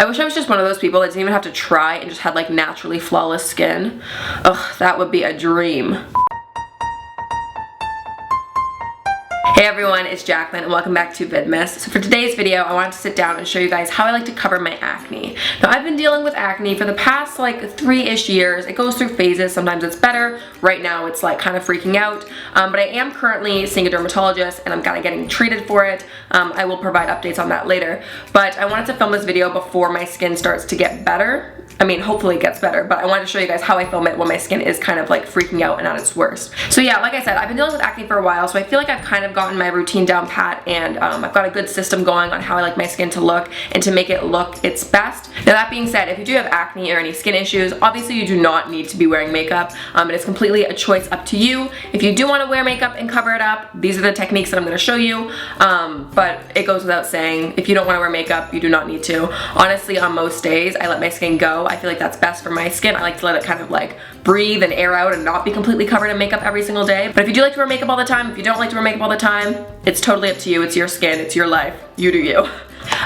I wish I was just one of those people that didn't even have to try and just had like naturally flawless skin. Ugh, that would be a dream. Hey everyone, it's Jaclyn and welcome back to Vidmas. So for today's video, I wanted to sit down and show you guys how I like to cover my acne. Now I've been dealing with acne for the past like 3-ish years. It goes through phases. Sometimes it's better. Right now it's like kind of freaking out. But I am currently seeing a dermatologist and I'm kind of getting treated for it. I will provide updates on that later. But I wanted to film this video before my skin starts to get better. I mean, hopefully it gets better, but I wanted to show you guys how I film it when my skin is kind of like freaking out and at its worst. So yeah, like I said, I've been dealing with acne for a while, so I feel like I've kind of gotten my routine down pat, and I've got a good system going on how I like my skin to look and to make it look its best. Now that being said, if you do have acne or any skin issues, obviously you do not need to be wearing makeup. It is completely a choice up to you. If you do want to wear makeup and cover it up, these are the techniques that I'm going to show you. But it goes without saying, if you don't want to wear makeup, you do not need to. Honestly, on most days, I let my skin go. I feel like that's best for my skin. I like to let it kind of like breathe and air out and not be completely covered in makeup every single day. But if you do like to wear makeup all the time, if you don't like to wear makeup all the time, it's totally up to you. It's your skin, it's your life. You do you.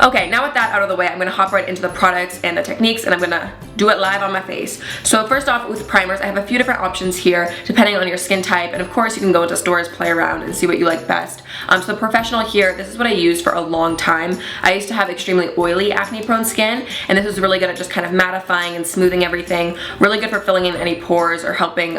Okay, now with that out of the way, I'm going to hop right into the products and the techniques, and I'm going to do it live on my face. So first off, with primers, I have a few different options here depending on your skin type, and of course you can go into stores, play around, and see what you like best. So Porefesional here, this is what I used for a long time. I used to have extremely oily, acne-prone skin, and this is really good at just kind of mattifying and smoothing everything. Really good for filling in any pores or helping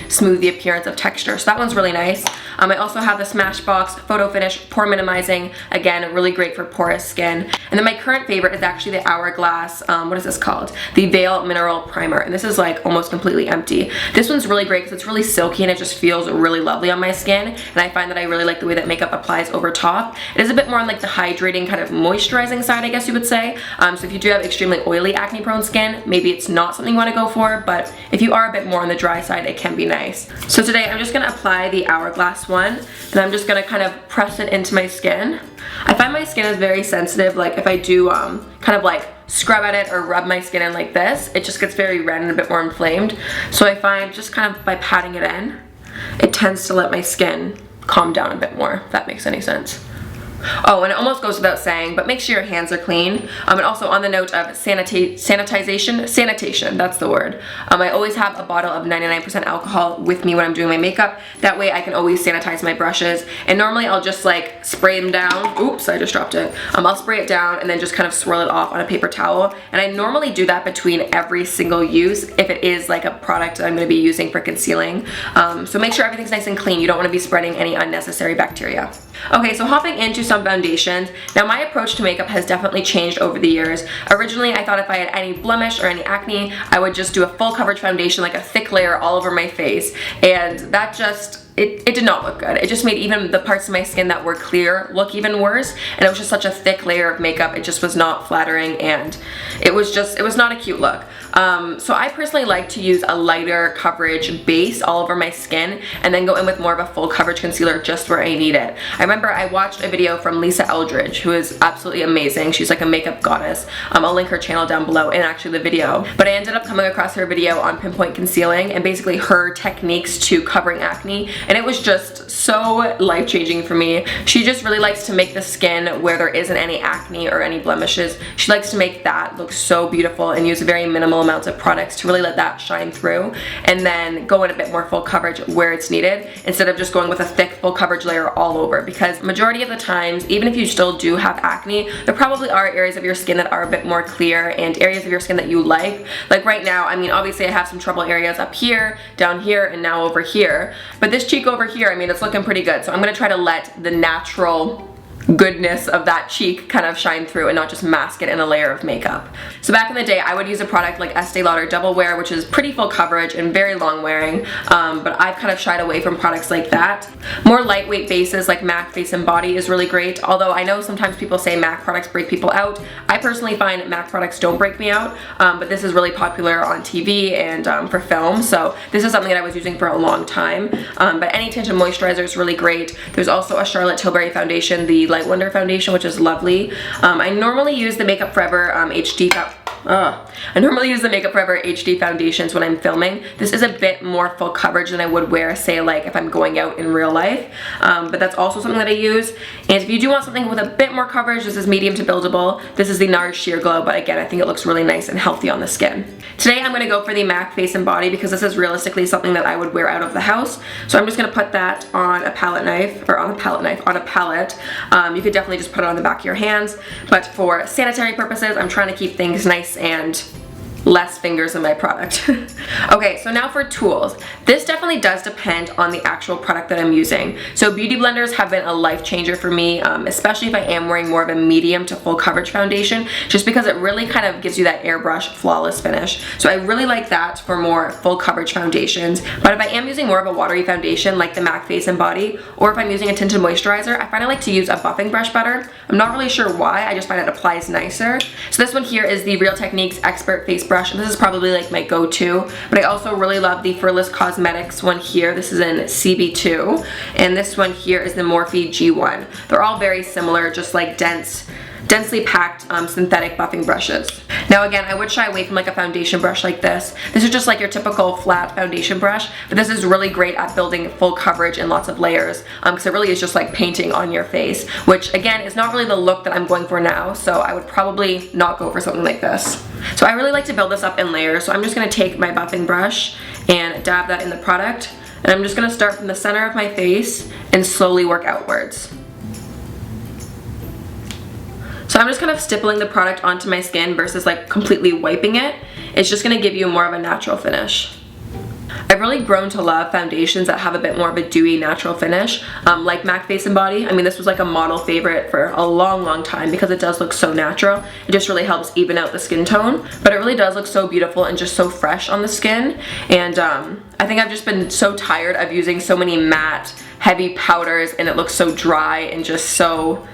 smooth the appearance of texture. So that one's really nice. I also have the Smashbox Photo Finish Pore Minimizing. Again, really great for porous skin. And then my current favorite is actually the Hourglass, what is this called? The Veil Mineral Primer, and this is like almost completely empty. This one's really great because it's really silky and it just feels really lovely on my skin, and I find that I really like the way that makeup applies over top. It is a bit more on like the hydrating, kind of moisturizing side, I guess you would say. So if you do have extremely oily, acne prone skin, maybe it's not something you want to go for, but if you are a bit more on the dry side, it can be nice. So today I'm just going to apply the Hourglass one, and I'm just going to kind of press it into my skin. I find my skin is very sensitive. Like if I do kind of like scrub at it or rub my skin in like this, it just gets very red and a bit more inflamed. So I find just kind of by patting it in, it tends to let my skin calm down a bit more, if that makes any sense. Oh, and it almost goes without saying, but make sure your hands are clean. And also on the note of sanitation, that's the word. I always have a bottle of 99% alcohol with me when I'm doing my makeup. That way I can always sanitize my brushes. And normally I'll just like spray them down. Oops, I just dropped it. I'll spray it down and then just kind of swirl it off on a paper towel. And I normally do that between every single use if it is like a product that I'm going to be using for concealing. So make sure everything's nice and clean. You don't want to be spreading any unnecessary bacteria. Okay, so hopping into some foundations. Now my approach to makeup has definitely changed over the years. Originally I thought if I had any blemish or any acne, I would just do a full coverage foundation, like a thick layer all over my face, and that just it did not look good. It just made even the parts of my skin that were clear look even worse, and it was just such a thick layer of makeup. It just was not flattering, and it was not a cute look. So I personally like to use a lighter coverage base all over my skin and then go in with more of a full coverage concealer just where I need it. I remember I watched a video from Lisa Eldridge, who is absolutely amazing. She's like a makeup goddess. I'll link her channel down below and actually the video. But I ended up coming across her video on pinpoint concealing and basically her techniques to covering acne, and it was just so life-changing for me. She just really likes to make the skin where there isn't any acne or any blemishes. She likes to make that look so beautiful and use very minimal amounts of products to really let that shine through, and then go in a bit more full coverage where it's needed instead of just going with a thick full coverage layer all over, because majority of the times, even if you still do have acne, there probably are areas of your skin that are a bit more clear and areas of your skin that you like. Like right now, I mean, obviously I have some trouble areas up here, down here, and now over here, but this cheek over here, I mean, it's looking pretty good. So I'm gonna try to let the natural goodness of that cheek kind of shine through and not just mask it in a layer of makeup. So back in the day, I would use a product like Estee Lauder Double Wear, which is pretty full coverage and very long wearing, but I've kind of shied away from products like that. More lightweight bases like MAC Face and Body is really great, although I know sometimes people say MAC products break people out. I personally find MAC products don't break me out, but this is really popular on TV and for film, so this is something that I was using for a long time. But any tinted moisturizer is really great. There's also a Charlotte Tilbury foundation, the Light Wonder foundation, which is lovely. I normally use the Makeup Forever HD I normally use the Makeup Forever HD foundations when I'm filming. This is a bit more full coverage than I would wear, say, like if I'm going out in real life. But that's also something that I use. And if you do want something with a bit more coverage, this is medium to buildable. This is the Nars Sheerglow, but again, I think it looks really nice and healthy on the skin. Today I'm going to go for the MAC Face and Body because this is realistically something that I would wear out of the house. So I'm just going to put that on a palette knife, or on a palette. You could definitely just put it on the back of your hands, but for sanitary purposes, I'm trying to keep things nice and less fingers in my product. Okay, so now for tools. This definitely does depend on the actual product that I'm using. So beauty blenders have been a life changer for me, especially if I am wearing more of a medium to full coverage foundation, just because it really kind of gives you that airbrush flawless finish. So I really like that for more full coverage foundations. But if I am using more of a watery foundation like the MAC Face and Body, or if I'm using a tinted moisturizer, I find I like to use a buffing brush better. I'm not really sure why, I just find it applies nicer. So this one here is the Real Techniques Expert Face Brush. This is probably like my go-to, but I also really love the Furless Cosmetics one here. This is in CB2, and this one here is the Morphe G1. They're all very similar, just like densely packed synthetic buffing brushes. Now again, I would shy away from like a foundation brush like this. This is just like your typical flat foundation brush, but this is really great at building full coverage and lots of layers, because it really is just like painting on your face, which again is not really the look that I'm going for now, so I would probably not go for something like this. So I really like to build this up in layers, so I'm just going to take my buffing brush and dab that in the product, and I'm just going to start from the center of my face and slowly work outwards. So I'm just kind of stippling the product onto my skin versus like completely wiping it. It's just going to give you more of a natural finish. I've really grown to love foundations that have a bit more of a dewy natural finish, like MAC Face and Body. I mean, this was like a model favorite for a long time because it does look so natural. It just really helps even out the skin tone, but it really does look so beautiful and just so fresh on the skin. And I think I've just been so tired of using so many matte, heavy powders, and it looks so dry and just so,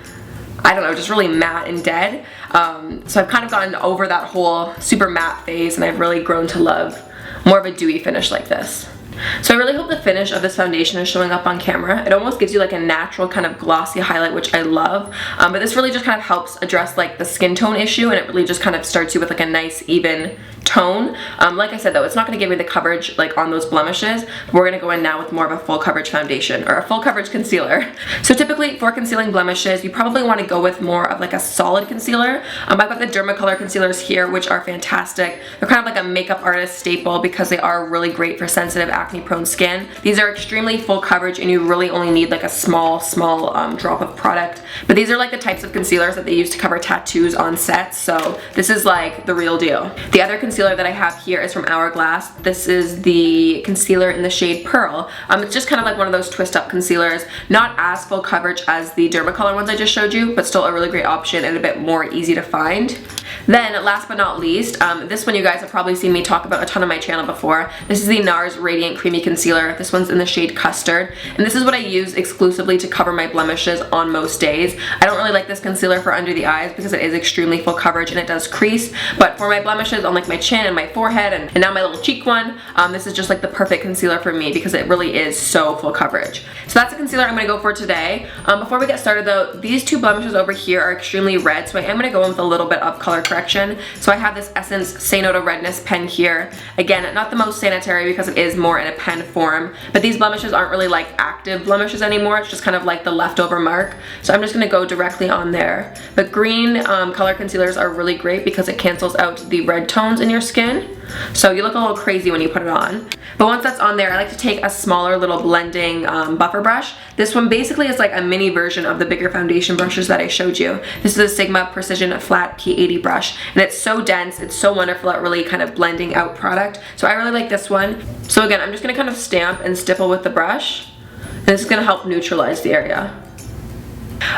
I don't know, just really matte and dead. So I've kind of gotten over that whole super matte phase, and I've really grown to love more of a dewy finish like this. So I really hope the finish of this foundation is showing up on camera. It almost gives you like a natural kind of glossy highlight, which I love. But this really just kind of helps address like the skin tone issue, and it really just kind of starts you with like a nice even tone. Like I said though, it's not going to give me the coverage like on those blemishes. We're going to go in now with more of a full coverage foundation, or a full coverage concealer. So typically for concealing blemishes, you probably want to go with more of like a solid concealer. I've got the Dermacolor concealers here, which are fantastic. They're kind of like a makeup artist staple because they are really great for sensitive acne prone skin. These are extremely full coverage, and you really only need like a small drop of product. But these are like the types of concealers that they use to cover tattoos on set, so this is like the real deal. The other concealer that I have here is from Hourglass. This is the concealer in the shade Pearl. It's just kind of like one of those twist up concealers, not as full coverage as the Dermacolor ones I just showed you, but still a really great option and a bit more easy to find. Then last but not least, this one you guys have probably seen me talk about a ton on my channel before. This is the Nars Radiant Creamy Concealer. This one's in the shade Custard, and this is what I use exclusively to cover my blemishes on most days. I don't really like this concealer for under the eyes because it is extremely full coverage and it does crease, but for my blemishes on like my chin and my forehead and now my little cheek one, this is just like the perfect concealer for me because it really is so full coverage. So that's the concealer I'm going to go for today. Before we get started though, these two blemishes over here are extremely red, so I am going to go in with a little bit of color correction. So I have this Essence Say No To Redness pen here. Again, not the most sanitary because it is more in a pen form, but these blemishes aren't really like active blemishes anymore. It's just kind of like the leftover mark. So I'm just going to go directly on there. But green color concealers are really great because it cancels out the red tones in your skin. So you look a little crazy when you put it on. But once that's on there, I like to take a smaller little blending buffer brush. This one basically is like a mini version of the bigger foundation brushes that I showed you. This is a Sigma Precision Flat P80 brush, and it's so dense, it's so wonderful at really kind of blending out product. So I really like this one. So again, I'm just going to kind of stamp and stipple with the brush, and this is going to help neutralize the area.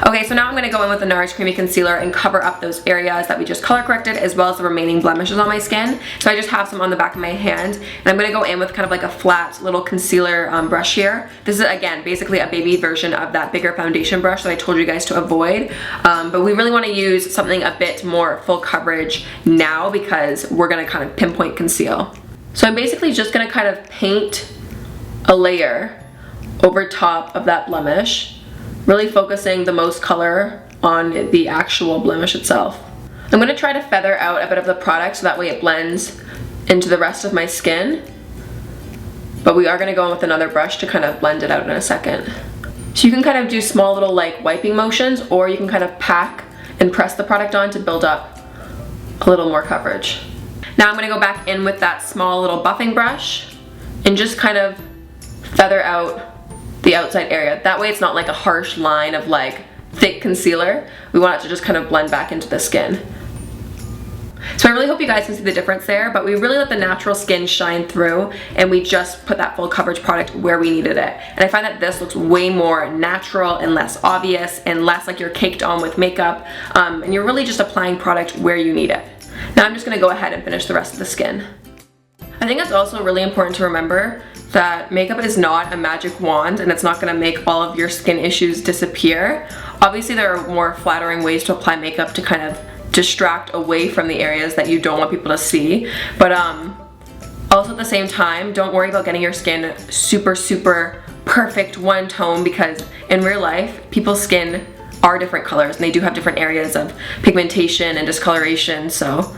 Okay, so now I'm going to go in with the Nars Creamy Concealer and cover up those areas that we just color corrected, as well as the remaining blemishes on my skin. So I just have some on the back of my hand, and I'm going to go in with kind of like a flat little concealer brush here. This is, again, basically a baby version of that bigger foundation brush that I told you guys to avoid. But we really want to use something a bit more full coverage now because we're going to kind of pinpoint conceal. So I'm basically just going to kind of paint a layer over top of that blemish, really focusing the most color on the actual blemish itself. I'm going to try to feather out a bit of the product so that way it blends into the rest of my skin. But we are going to go in with another brush to kind of blend it out in a second. So you can kind of do small little like wiping motions, or you can kind of pack and press the product on to build up a little more coverage. Now I'm going to go back in with that small little buffing brush and just kind of feather out the outside area. That way it's not like a harsh line of like thick concealer. We want it to just kind of blend back into the skin. So I really hope you guys can see the difference there, but we really let the natural skin shine through, and we just put that full coverage product where we needed it. And I find that this looks way more natural and less obvious and less like you're caked on with makeup, and you're really just applying product where you need it. Now I'm just going to go ahead and finish the rest of the skin. I think it's also really important to remember that makeup is not a magic wand, and it's not going to make all of your skin issues disappear. Obviously there are more flattering ways to apply makeup to kind of distract away from the areas that you don't want people to see, but also at the same time, don't worry about getting your skin super perfect one tone, because in real life people's skin are different colors and they do have different areas of pigmentation and discoloration, so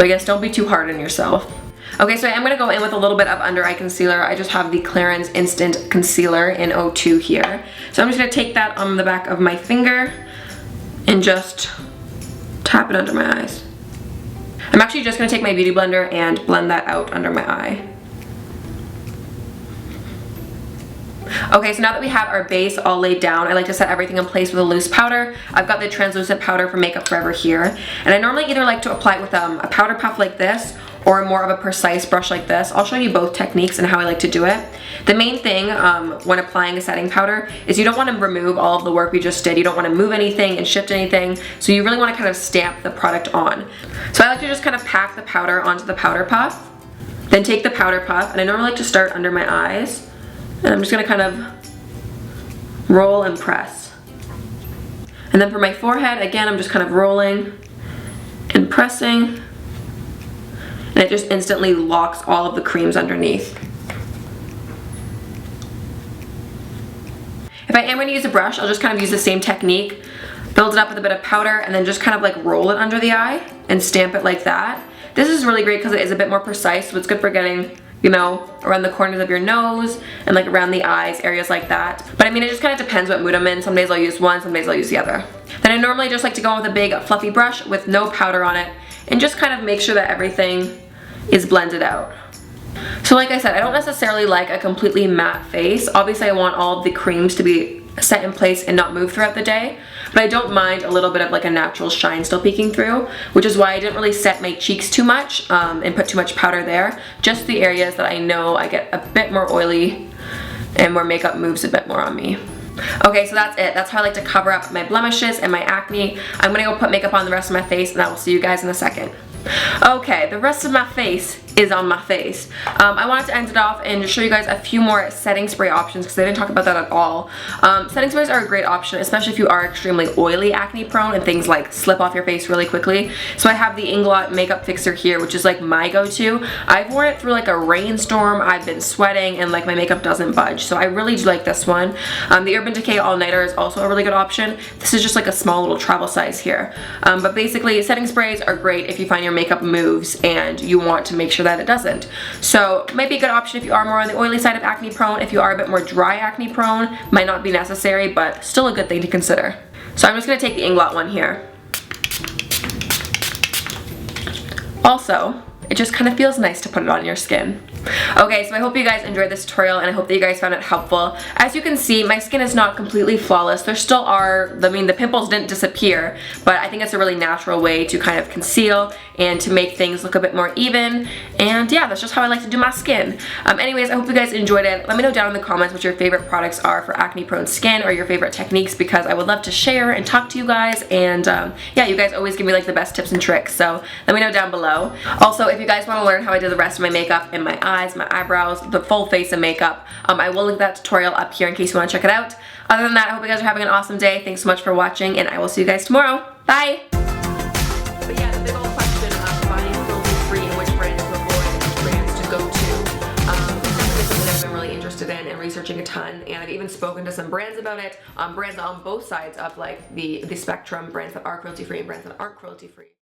I guess don't be too hard on yourself. Okay, so I'm going to go in with a little bit of under eye concealer. I just have the Clarins Instant Concealer in 02 here. So I'm just going to take that on the back of my finger and just tap it under my eyes. I'm actually just going to take my beauty blender and blend that out under my eye. Okay, so now that we have our base all laid down, I like to set everything in place with a loose powder. I've got the translucent powder from Makeup Forever here, and I normally either like to apply it with a powder puff like this or more of a precise brush like this. I'll show you both techniques and how I like to do it. The main thing when applying a setting powder is you don't want to remove all of the work we just did. You don't want to move anything and shift anything, so you really want to kind of stamp the product on. So I like to just kind of pack the powder onto the powder puff, then take the powder puff, and I normally like to start under my eyes, and I'm just going to kind of roll and press. And then for my forehead, again, I'm just kind of rolling and pressing, and it just instantly locks all of the creams underneath. If I am going to use a brush, I'll just kind of use the same technique, build it up with a bit of powder, and then just kind of like roll it under the eye and stamp it like that. This is really great because it is a bit more precise, so it's good for getting, you know, around the corners of your nose and like around the eyes, areas like that. But I mean, it just kind of depends what mood I'm in. Some days I'll use one, some days I'll use the other. Then I normally just like to go in with a big fluffy brush with no powder on it and just kind of make sure that everything is blended out. So like I said, I don't necessarily like a completely matte face. Obviously I want all of the creams to be set in place and not move throughout the day, but I don't mind a little bit of like a natural shine still peeking through, which is why I didn't really set my cheeks too much and put too much powder there. Just the areas that I know I get a bit more oily and where makeup moves a bit more on me. Okay, so that's it. That's how I like to cover up my blemishes and my acne. I'm gonna go put makeup on the rest of my face, and I will see you guys in a second. Okay, the rest of my face is on my face. I wanted to end it off and just show you guys a few more setting spray options because I didn't talk about that at all. Setting sprays are a great option, especially if you are extremely oily, acne prone, and things like slip off your face really quickly. So I have the Inglot Makeup Fixer here, which is like my go-to. I've worn it through like a rainstorm, I've been sweating, and like my makeup doesn't budge. So I really do like this one. The Urban Decay All Nighter is also a really good option. This is just like a small little travel size here. But basically, setting sprays are great if you find your makeup moves and you want to make sure that it doesn't. So might be a good option if you are more on the oily side of acne prone. If you are a bit more dry acne prone, might not be necessary, but still a good thing to consider. So I'm just going to take the Inglot one here. Also, it just kind of feels nice to put it on your skin. Okay, so I hope you guys enjoyed this tutorial and I hope that you guys found it helpful. As you can see, my skin is not completely flawless. There still are, I mean, the pimples didn't disappear, but I think it's a really natural way to kind of conceal and to make things look a bit more even. And yeah, that's just how I like to do my skin. Anyways, I hope you guys enjoyed it. Let me know down in the comments what your favorite products are for acne prone skin or your favorite techniques, because I would love to share and talk to you guys. And yeah, you guys always give me like the best tips and tricks, so let me know down below. Also, if you guys want to learn how I do the rest of my makeup and my eyes, my eyebrows, the full face of makeup, I will link that tutorial up here in case you want to check it out. Other than that, I hope you guys are having an awesome day. Thanks so much for watching, and I will see you guys tomorrow. Bye! But yeah, the big old question of buying cruelty-free and which brands to avoid and which brands to go to. It's something I've been really interested in and researching a ton, and I've even spoken to some brands about it. Brands on both sides of like the spectrum, brands that are cruelty-free and brands that aren't cruelty-free.